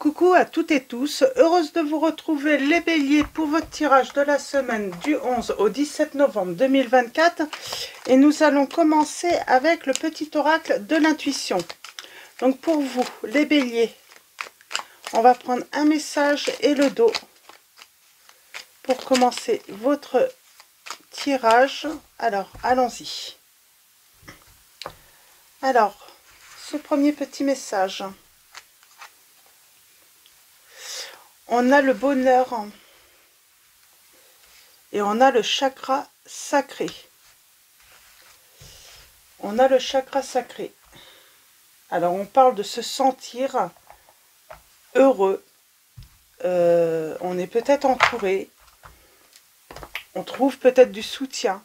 Coucou à toutes et tous, heureuse de vous retrouver les béliers pour votre tirage de la semaine du 11 au 17 novembre 2024 et nous allons commencer avec le petit oracle de l'intuition. Donc pour vous les béliers, on va prendre un message et le dos pour commencer votre tirage. Alors allons-y. Alors ce premier petit message. On a le bonheur et on a le chakra sacré. On a le chakra sacré. Alors on parle de se sentir heureux. On est peut-être entouré. On trouve peut-être du soutien.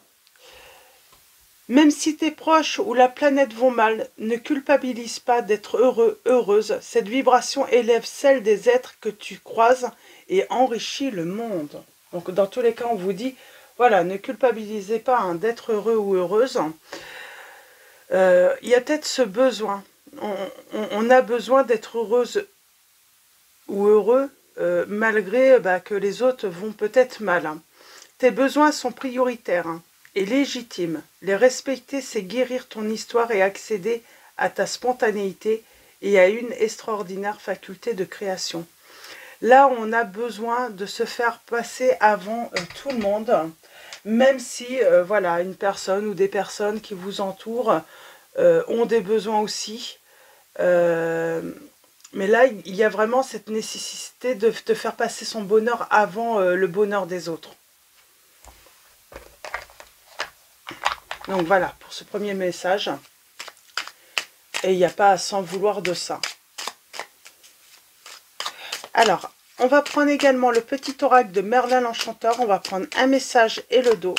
Même si tes proches ou la planète vont mal, ne culpabilise pas d'être heureux, heureuse. Cette vibration élève celle des êtres que tu croises et enrichit le monde. Donc dans tous les cas, on vous dit, voilà, ne culpabilisez pas d'être heureux ou heureuse. Il y a peut-être ce besoin. On a besoin d'être heureuse ou heureux, malgré que les autres vont peut-être mal. Tes besoins sont prioritaires. Et légitime. Les respecter, c'est guérir ton histoire et accéder à ta spontanéité et à une extraordinaire faculté de création. Là, on a besoin de se faire passer avant tout le monde, même si voilà, une personne ou des personnes qui vous entourent ont des besoins aussi. Mais là, il y a vraiment cette nécessité de faire passer son bonheur avant le bonheur des autres. Donc voilà, pour ce premier message. Et il n'y a pas à s'en vouloir de ça. Alors, on va prendre également le petit oracle de Merlin l'Enchanteur. On va prendre un message et le dos.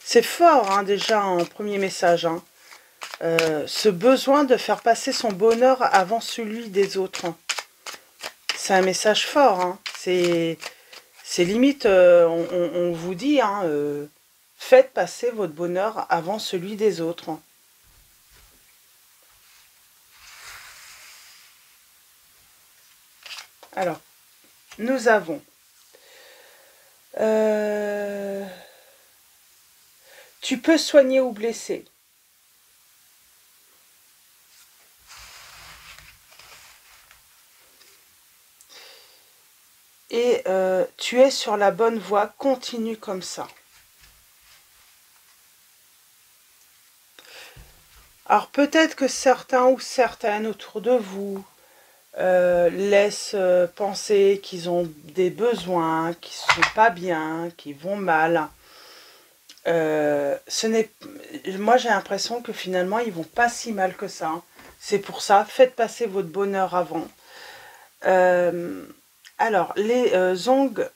C'est fort hein, déjà en premier message. Hein. Ce besoin de faire passer son bonheur avant celui des autres. C'est un message fort. Hein. C'est limite, on vous dit... faites passer votre bonheur avant celui des autres. Alors, nous avons tu peux soigner ou blesser. Et tu es sur la bonne voie, continue comme ça. Alors peut-être que certains ou certaines autour de vous laissent penser qu'ils ont des besoins, qu'ils ne sont pas bien, qu'ils vont mal. Moi j'ai l'impression que finalement ils vont pas si mal que ça. Hein. C'est pour ça, faites passer votre bonheur avant. Alors les ongles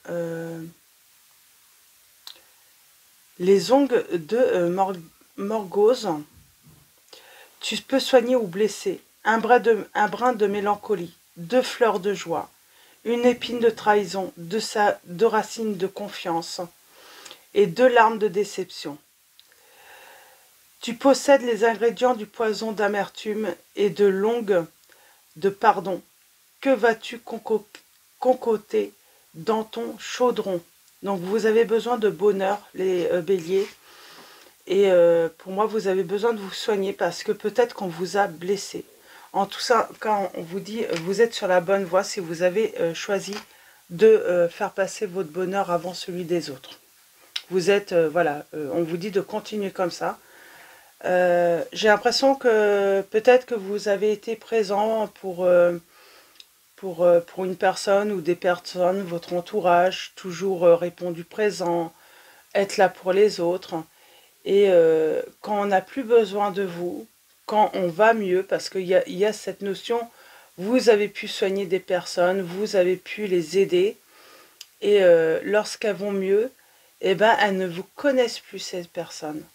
de Morgose. Tu peux soigner ou blesser. Un brin de mélancolie, 2 fleurs de joie, une épine de trahison, 2 racines de confiance et 2 larmes de déception. Tu possèdes les ingrédients du poison d'amertume et de longue de pardon. Que vas-tu concocter dans ton chaudron? Donc vous avez besoin de bonheur, les béliers. Et pour moi, vous avez besoin de vous soigner parce que peut-être qu'on vous a blessé. En tout ça, quand on vous dit, vous êtes sur la bonne voie si vous avez choisi de faire passer votre bonheur avant celui des autres. Vous êtes, voilà, on vous dit de continuer comme ça. J'ai l'impression que peut-être que vous avez été présent pour une personne ou des personnes, votre entourage, toujours répondu présent, être là pour les autres. Et quand on n'a plus besoin de vous, quand on va mieux, parce qu'il y a cette notion, vous avez pu soigner des personnes, vous avez pu les aider, et lorsqu'elles vont mieux, eh ben, elles ne vous connaissent plus, ces personnes.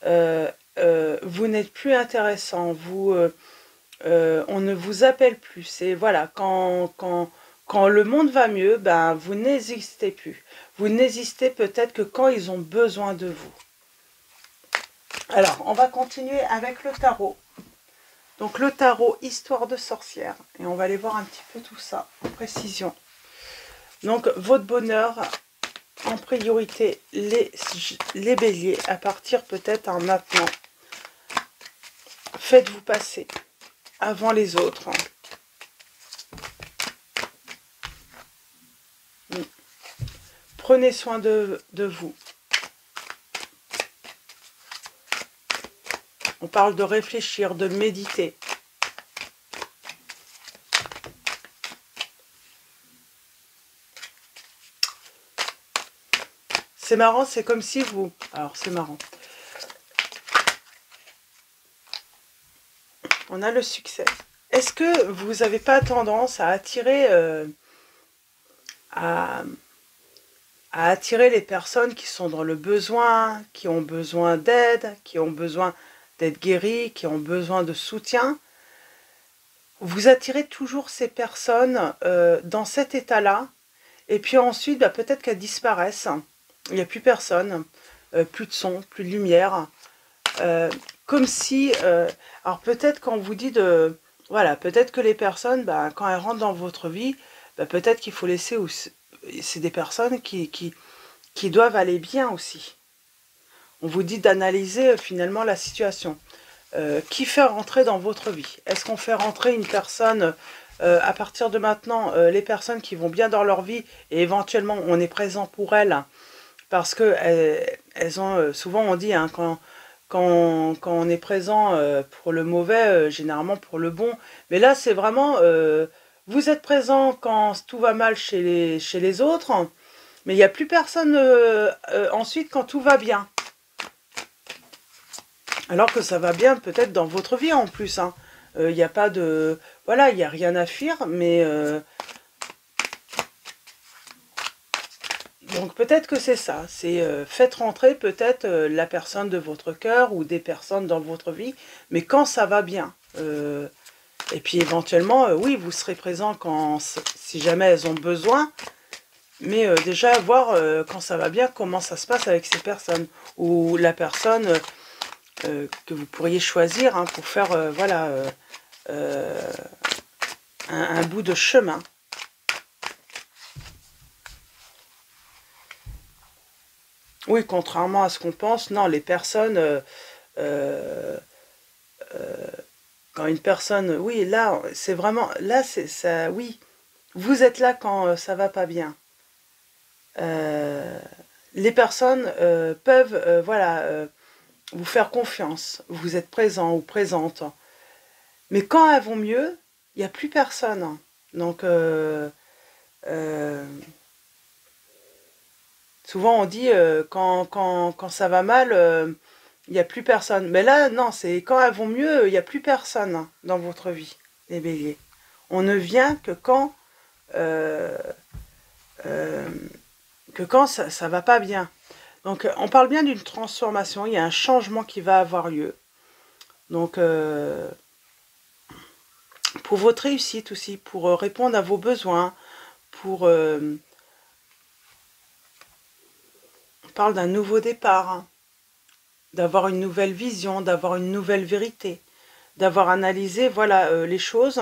Vous n'êtes plus intéressant, on ne vous appelle plus. Et voilà, quand le monde va mieux, ben, vous n'existez plus. Vous n'existez peut-être que quand ils ont besoin de vous. Alors, on va continuer avec le tarot. Donc le tarot Histoire de sorcière. Et on va aller voir un petit peu tout ça en précision. Donc votre bonheur en priorité, les béliers, à partir peut-être en maintenant. Faites-vous passer avant les autres. Prenez soin de vous. On parle de réfléchir, de méditer. C'est marrant, c'est comme si vous... Alors, c'est marrant. On a le succès. Est-ce que vous n'avez pas tendance à attirer... à attirer les personnes qui sont dans le besoin, qui ont besoin d'aide, qui ont besoin d'être guéries, qui ont besoin de soutien? Vous attirez toujours ces personnes dans cet état-là, et puis ensuite, bah, peut-être qu'elles disparaissent. Il n'y a plus personne, plus de son, plus de lumière. Comme si... alors peut-être quand on vous dit de... Voilà, peut-être que les personnes, bah, quand elles rentrent dans votre vie, bah, peut-être qu'il faut laisser... C'est des personnes qui doivent aller bien aussi. On vous dit d'analyser finalement la situation. Qui fait rentrer dans votre vie? Est-ce qu'on fait rentrer une personne... à partir de maintenant, les personnes qui vont bien dans leur vie, et éventuellement on est présent pour elles, parce que elles ont, souvent on dit, hein, quand on est présent pour le mauvais, généralement pour le bon, mais là c'est vraiment, vous êtes présent quand tout va mal chez les autres, mais il n'y a plus personne ensuite quand tout va bien. Alors que ça va bien peut-être dans votre vie en plus, hein. Il n'y a pas de... Voilà, il n'y a rien à fuir, mais... donc peut-être que c'est ça, c'est faites rentrer peut-être la personne de votre cœur ou des personnes dans votre vie, mais quand ça va bien. Et puis éventuellement, oui, vous serez présent quand, si jamais elles ont besoin, mais déjà voir quand ça va bien, comment ça se passe avec ces personnes, ou la personne que vous pourriez choisir hein, pour faire, voilà... un bout de chemin. Oui, contrairement à ce qu'on pense, non, les personnes, quand une personne, oui, là, c'est vraiment, là, c'est ça, oui, vous êtes là quand ça va pas bien. Les personnes peuvent, voilà, vous faire confiance, vous êtes présent ou présente. Mais quand elles vont mieux, il n'y a plus personne. Donc, souvent on dit quand ça va mal, il n'y a plus personne. Mais là, non, c'est quand elles vont mieux, il n'y a plus personne dans votre vie, les béliers. On ne vient euh, euh, que quand ça va pas bien. Donc on parle bien d'une transformation, il y a un changement qui va avoir lieu. Donc pour votre réussite aussi, pour répondre à vos besoins, pour... on parle d'un nouveau départ, hein, d'avoir une nouvelle vision, d'avoir une nouvelle vérité, d'avoir analysé, voilà, les choses.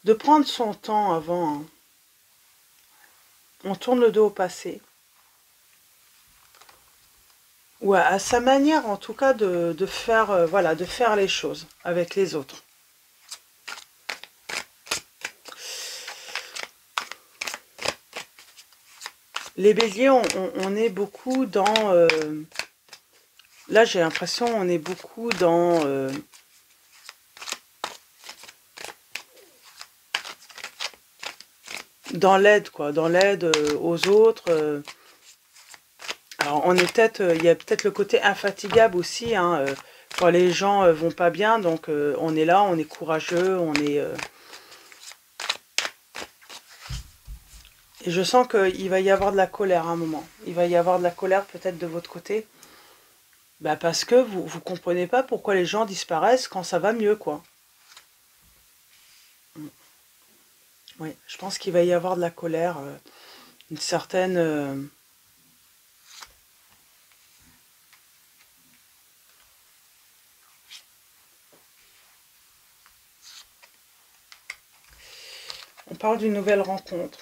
De prendre son temps avant. Hein. On tourne le dos au passé. Ou à sa manière, en tout cas, de faire, voilà, de faire les choses avec les autres. Les béliers, on est beaucoup dans... là, j'ai l'impression on est beaucoup dans l'aide, quoi, dans l'aide aux autres. Alors, on est peut-être, il y a peut-être le côté infatigable aussi, hein, quand les gens vont pas bien, donc on est là, on est courageux, on est... Et je sens qu'il va y avoir de la colère à un moment. Il va y avoir de la colère peut-être de votre côté. Bah parce que vous ne comprenez pas pourquoi les gens disparaissent quand ça va mieux, quoi. Oui, je pense qu'il va y avoir de la colère, une certaine... On parle d'une nouvelle rencontre.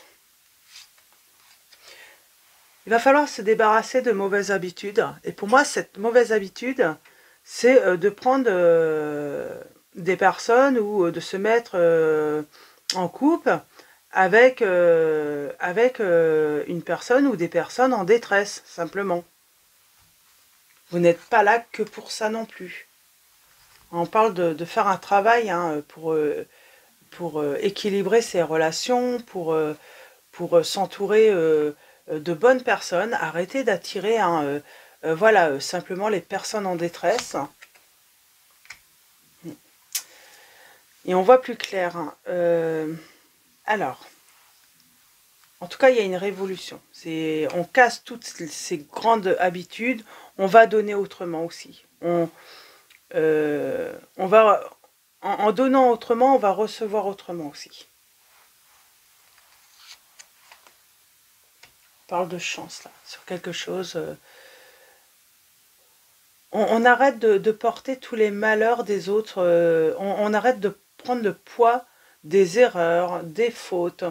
Il va falloir se débarrasser de mauvaises habitudes. Et pour moi, cette mauvaise habitude, c'est de prendre des personnes ou de se mettre en couple avec, une personne ou des personnes en détresse, simplement. Vous n'êtes pas là que pour ça non plus. On parle de faire un travail hein, pour équilibrer ses relations, pour s'entourer de bonnes personnes, arrêter d'attirer hein, voilà, simplement les personnes en détresse. Et on voit plus clair. Hein. Alors, en tout cas, il y a une révolution. On casse toutes ces grandes habitudes. On va donner autrement aussi. On va, en donnant autrement, on va recevoir autrement aussi. On parle de chance là, sur quelque chose. On arrête de porter tous les malheurs des autres. On arrête de prendre le poids des erreurs, des fautes,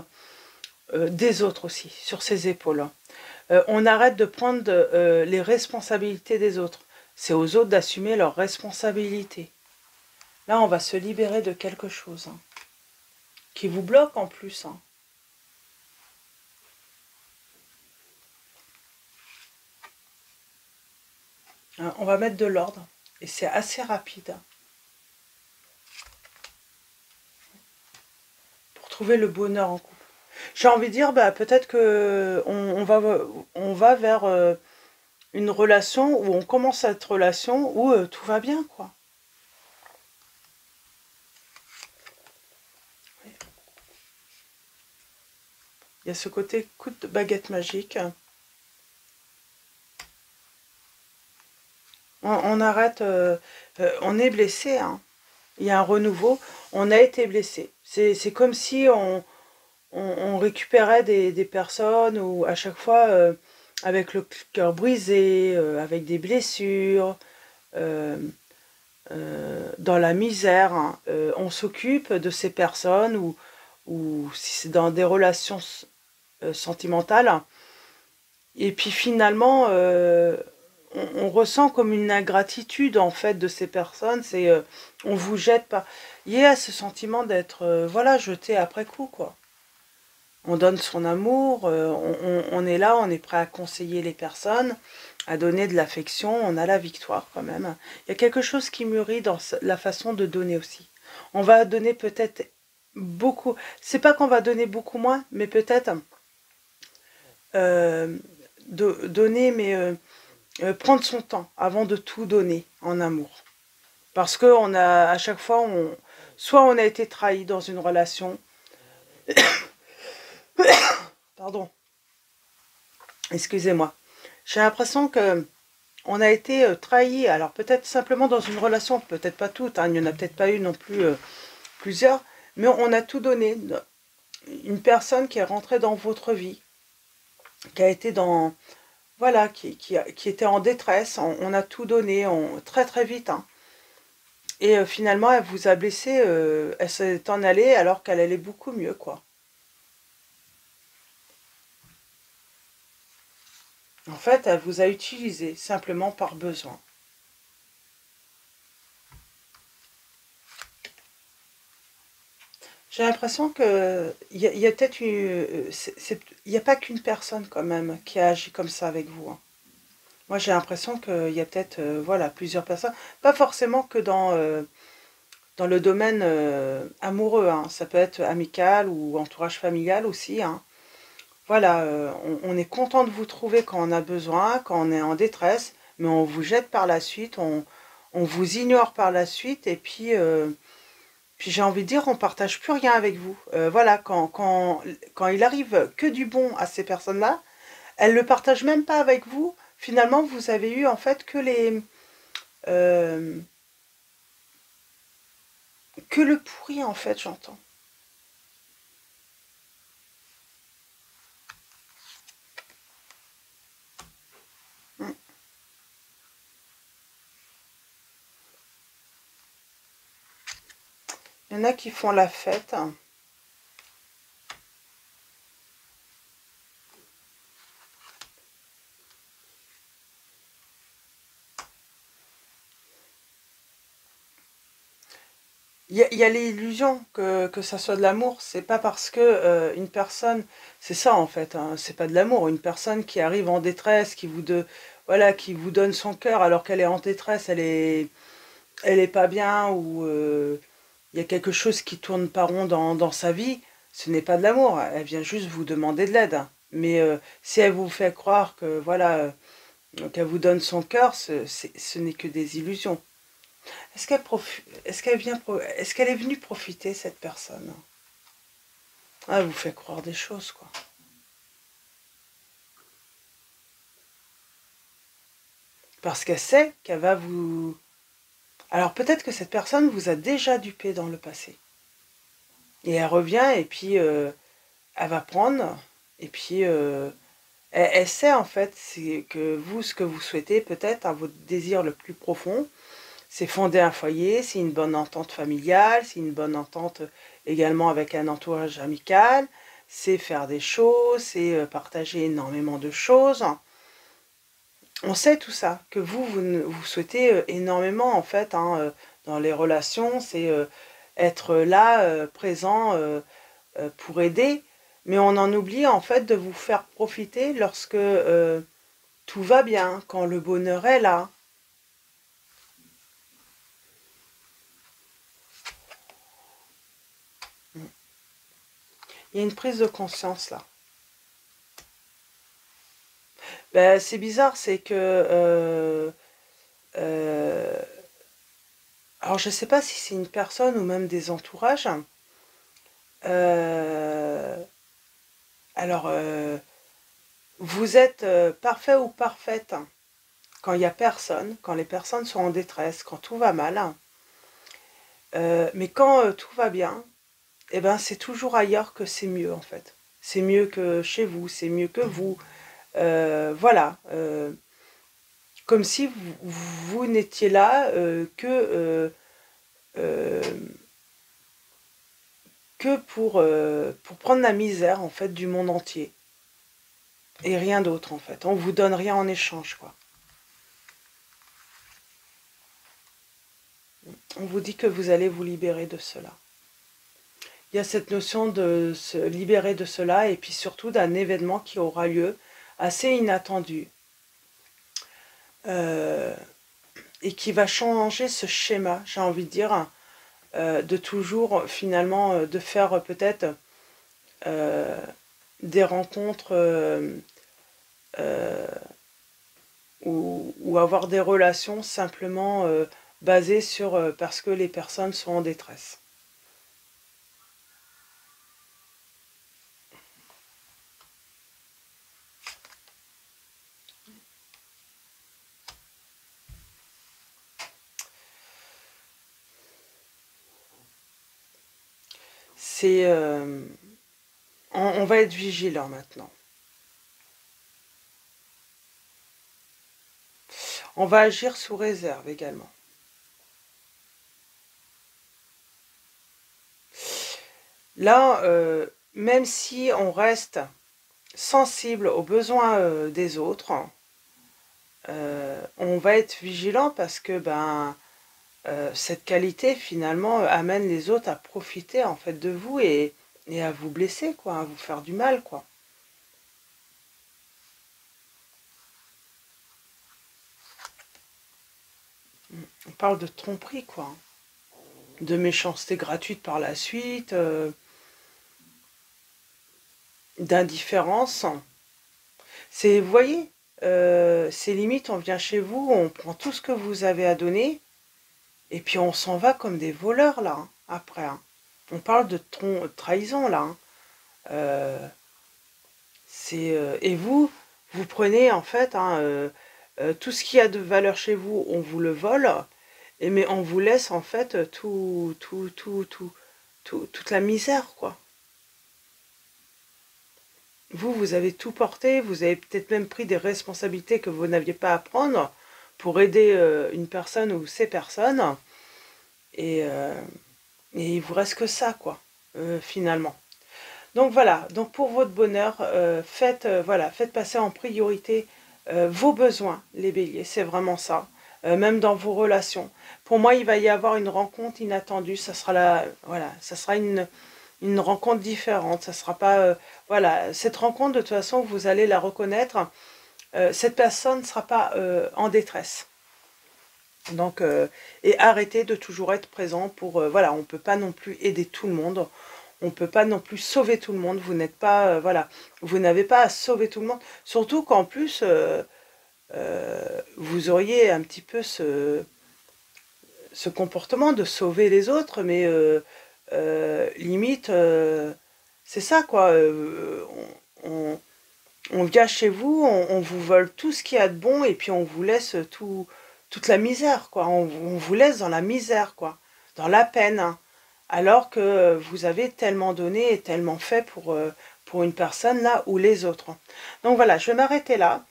des autres aussi, sur ses épaules. On arrête de prendre les responsabilités des autres. C'est aux autres d'assumer leurs responsabilités. Là, on va se libérer de quelque chose hein, qui vous bloque en plus. Hein. On va mettre de l'ordre. Et c'est assez rapide. Pour trouver le bonheur en couple. J'ai envie de dire, bah, peut-être que on va vers une relation où on commence cette relation où tout va bien, quoi. Il y a ce côté coup de baguette magique. On arrête, on est blessé, hein. Il y a un renouveau, on a été blessé. C'est comme si on récupérait des personnes où à chaque fois, avec le cœur brisé, avec des blessures, euh, dans la misère, hein, on s'occupe de ces personnes ou si c'est dans des relations sentimentales. Et puis finalement, on ressent comme une ingratitude en fait de ces personnes. C'est on vous jette pas. Il y a ce sentiment d'être voilà jeté après coup quoi. On donne son amour, on est là, on est prêt à conseiller les personnes, à donner de l'affection, on a la victoire quand même. Il y a quelque chose qui mûrit dans la façon de donner aussi. On va donner peut-être beaucoup, c'est pas qu'on va donner beaucoup moins, mais peut-être euh, donner, mais prendre son temps avant de tout donner en amour. Parce que on a, à chaque fois, soit on a été trahi dans une relation, pardon, excusez-moi, j'ai l'impression que on a été trahi, alors peut-être simplement dans une relation, peut-être pas toutes, hein, il n'y en a peut-être pas eu non plus plusieurs, mais on a tout donné. Une personne qui est rentrée dans votre vie, qui a été dans, voilà, qui était en détresse, on a tout donné, très très vite, hein. Et finalement, elle vous a blessé, elle s'est en allée alors qu'elle allait beaucoup mieux, quoi. En fait, elle vous a utilisé simplement par besoin. J'ai l'impression que y a peut-être une, il n'y a pas qu'une personne quand même qui a agi comme ça avec vous. Hein. Moi, j'ai l'impression qu'il y a peut-être, voilà, plusieurs personnes. Pas forcément que dans le domaine amoureux. Hein. Ça peut être amical ou entourage familial aussi. Hein. Voilà, on est content de vous trouver quand on a besoin, quand on est en détresse, mais on vous jette par la suite, on vous ignore par la suite, et puis j'ai envie de dire, on partage plus rien avec vous. Voilà, quand il arrive que du bon à ces personnes-là, elles ne le partagent même pas avec vous. Finalement, vous avez eu en fait euh, que le pourri en fait, j'entends. Il y en a qui font la fête. Il y a l'illusion que ça soit de l'amour. C'est pas parce que une personne, c'est ça en fait, hein, c'est pas de l'amour. Une personne qui arrive en détresse, voilà, qui vous donne son cœur alors qu'elle est en détresse, elle est pas bien ou il y a quelque chose qui tourne pas rond dans sa vie. Ce n'est pas de l'amour. Elle vient juste vous demander de l'aide. Mais si elle vous fait croire que voilà, qu'elle vous donne son cœur, ce n'est que des illusions. Est-ce qu'elle est venue profiter, cette personne? Ah, elle vous fait croire des choses, quoi. Parce qu'elle sait qu'elle va vous... Alors peut-être que cette personne vous a déjà dupé dans le passé. Et elle revient et puis elle va prendre et puis elle sait en fait que vous, ce que vous souhaitez peut-être, à votre désir le plus profond, c'est fonder un foyer, c'est une bonne entente familiale, c'est une bonne entente également avec un entourage amical, c'est faire des choses, c'est partager énormément de choses. On sait tout ça, que vous souhaitez énormément en fait hein, dans les relations, c'est être là, présent pour aider, mais on en oublie en fait de vous faire profiter lorsque tout va bien, quand le bonheur est là. Il y a une prise de conscience là. Ben, c'est bizarre, c'est que... alors je ne sais pas si c'est une personne ou même des entourages. Euh, alors, vous êtes parfait ou parfaite quand il n'y a personne, quand les personnes sont en détresse, quand tout va mal. Mais quand tout va bien, eh ben, c'est toujours ailleurs que c'est mieux en fait. C'est mieux que chez vous, c'est mieux que vous. Voilà. Comme si vous n'étiez là euh, que pour prendre la misère en fait du monde entier. Et rien d'autre en fait. On vous donne rien en échange quoi. On vous dit que vous allez vous libérer de cela. Il y a cette notion de se libérer de cela et puis surtout d'un événement qui aura lieu assez inattendu et qui va changer ce schéma, j'ai envie de dire, de toujours finalement de faire peut-être des rencontres ou avoir des relations simplement basées sur parce que les personnes sont en détresse. C'est on va être vigilant maintenant. On va agir sous réserve également. Là, même si on reste sensible aux besoins des autres, on va être vigilant parce que ben cette qualité finalement amène les autres à profiter en fait de vous et à vous blesser quoi, à vous faire du mal quoi. On parle de tromperie quoi, de méchanceté gratuite par la suite, d'indifférence. C'est, vous voyez, c'est limite, on vient chez vous, on prend tout ce que vous avez à donner, et puis on s'en va comme des voleurs là, hein, après. Hein. On parle de trahison là. Hein. Et vous prenez en fait hein, tout ce qui a de valeur chez vous, on vous le vole, mais on vous laisse en fait toute la misère quoi. Vous avez tout porté, vous avez peut-être même pris des responsabilités que vous n'aviez pas à prendre pour aider une personne ou ces personnes. Et Et il vous reste que ça, quoi, finalement. Donc voilà, donc pour votre bonheur, voilà, faites passer en priorité vos besoins, les béliers, c'est vraiment ça. Même dans vos relations. Pour moi, il va y avoir une rencontre inattendue, ça sera voilà, ça sera une rencontre différente, ça sera pas, voilà, cette rencontre, de toute façon, vous allez la reconnaître, cette personne ne sera pas en détresse. Donc, et arrêtez de toujours être présent pour, voilà, on ne peut pas non plus aider tout le monde, on ne peut pas non plus sauver tout le monde, vous n'êtes pas, voilà, vous n'avez pas à sauver tout le monde, surtout qu'en plus, vous auriez un petit peu ce comportement de sauver les autres, mais limite, c'est ça, quoi, on vient chez vous, on vous vole tout ce qu'il y a de bon, et puis on vous laisse toute la misère, quoi, on vous laisse dans la misère, quoi, dans la peine, hein, alors que vous avez tellement donné et tellement fait pour une personne, là, ou les autres. Donc voilà, je vais m'arrêter là.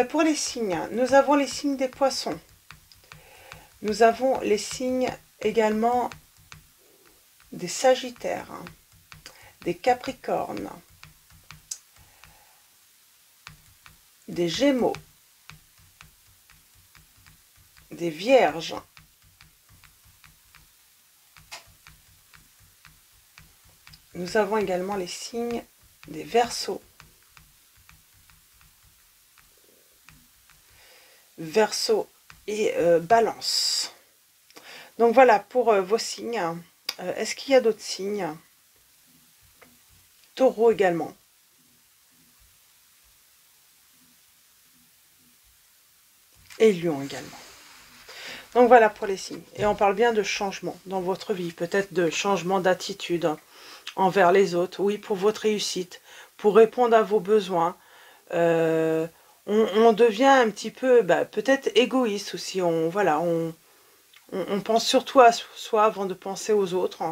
Pour les signes, nous avons les signes des poissons. Nous avons les signes également des sagittaires, des capricornes, des gémeaux, des vierges, nous avons également les signes des verseaux, verseau et balance. Donc voilà pour vos signes. Est-ce qu'il y a d'autres signes? Taureau également. Et lion également. Donc voilà pour les signes. Et on parle bien de changement dans votre vie. Peut-être de changement d'attitude envers les autres. Oui, pour votre réussite. Pour répondre à vos besoins. On devient un petit peu, peut-être égoïste aussi. Voilà, on pense surtout à soi avant de penser aux autres.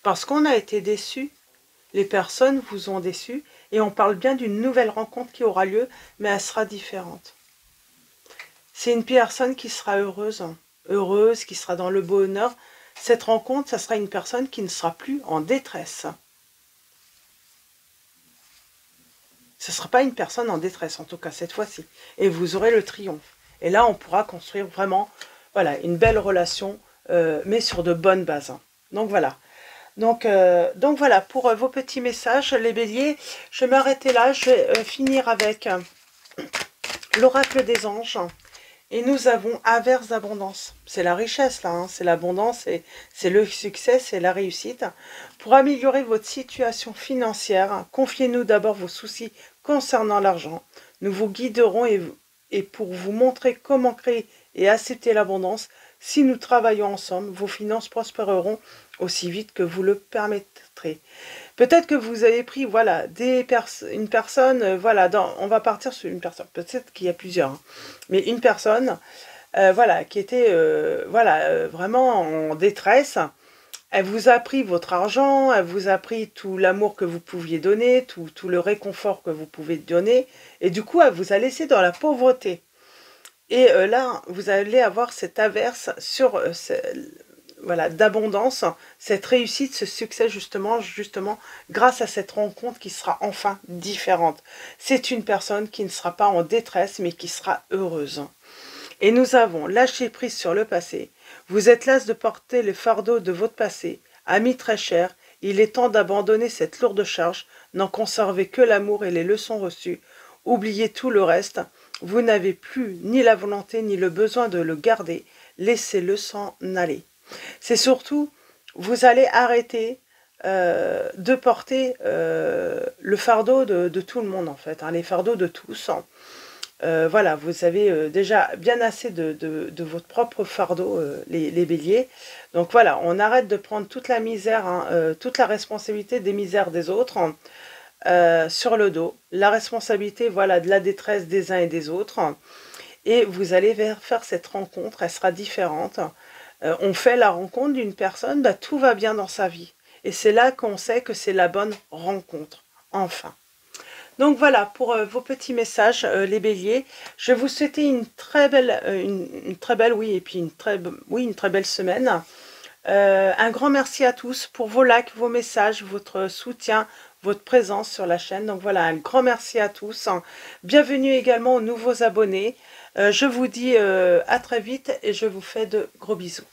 Parce qu'on a été déçu. Les personnes vous ont déçu. Et on parle bien d'une nouvelle rencontre qui aura lieu, mais elle sera différente. C'est une personne qui sera heureuse, qui sera dans le bonheur. Cette rencontre, ça sera une personne qui ne sera plus en détresse. Ce ne sera pas une personne en détresse, en tout cas cette fois-ci. Et vous aurez le triomphe. Et là, on pourra construire vraiment, voilà, une belle relation, mais sur de bonnes bases. Donc voilà. Donc voilà, pour vos petits messages, les béliers, je vais m'arrêter là. Je vais finir avec l'oracle des anges. Et nous avons averse d'abondance. C'est la richesse, là. Hein, c'est l'abondance, c'est le succès, c'est la réussite. Pour améliorer votre situation financière, confiez-nous d'abord vos soucis concernant l'argent. Nous vous guiderons et pour vous montrer comment créer et accepter l'abondance, si nous travaillons ensemble, vos finances prospéreront aussi vite que vous le permettrez. Peut-être que vous avez pris, voilà, une personne, voilà, on va partir sur une personne, peut-être qu'il y a plusieurs, hein, mais une personne, voilà, qui était, voilà, vraiment en détresse. Elle vous a pris votre argent, elle vous a pris tout l'amour que vous pouviez donner, tout le réconfort que vous pouvez donner, et du coup, elle vous a laissé dans la pauvreté. Et là, vous allez avoir cette averse sur voilà, d'abondance, cette réussite, ce succès justement, grâce à cette rencontre qui sera enfin différente. C'est une personne qui ne sera pas en détresse, mais qui sera heureuse. Et nous avons lâché prise sur le passé. Vous êtes las de porter le fardeau de votre passé. Ami très cher, il est temps d'abandonner cette lourde charge, n'en conservez que l'amour et les leçons reçues. Oubliez tout le reste. Vous n'avez plus ni la volonté ni le besoin de le garder. Laissez-le s'en aller. C'est surtout, vous allez arrêter de porter le fardeau de tout le monde, en fait, hein, les fardeaux de tous. Voilà, vous avez déjà bien assez de votre propre fardeau, les béliers. Donc voilà, on arrête de prendre toute la misère, hein, toute la responsabilité des misères des autres sur le dos. La responsabilité, voilà, de la détresse des uns et des autres. Et vous allez faire cette rencontre, elle sera différente. On fait la rencontre d'une personne, tout va bien dans sa vie. Et c'est là qu'on sait que c'est la bonne rencontre, enfin. Donc voilà pour vos petits messages, les béliers. Je vais vous souhaiter une très belle, oui, et puis une très belle semaine. Un grand merci à tous pour vos likes, vos messages, votre soutien, votre présence sur la chaîne. Donc voilà, un grand merci à tous. Bienvenue également aux nouveaux abonnés. Je vous dis à très vite et je vous fais de gros bisous.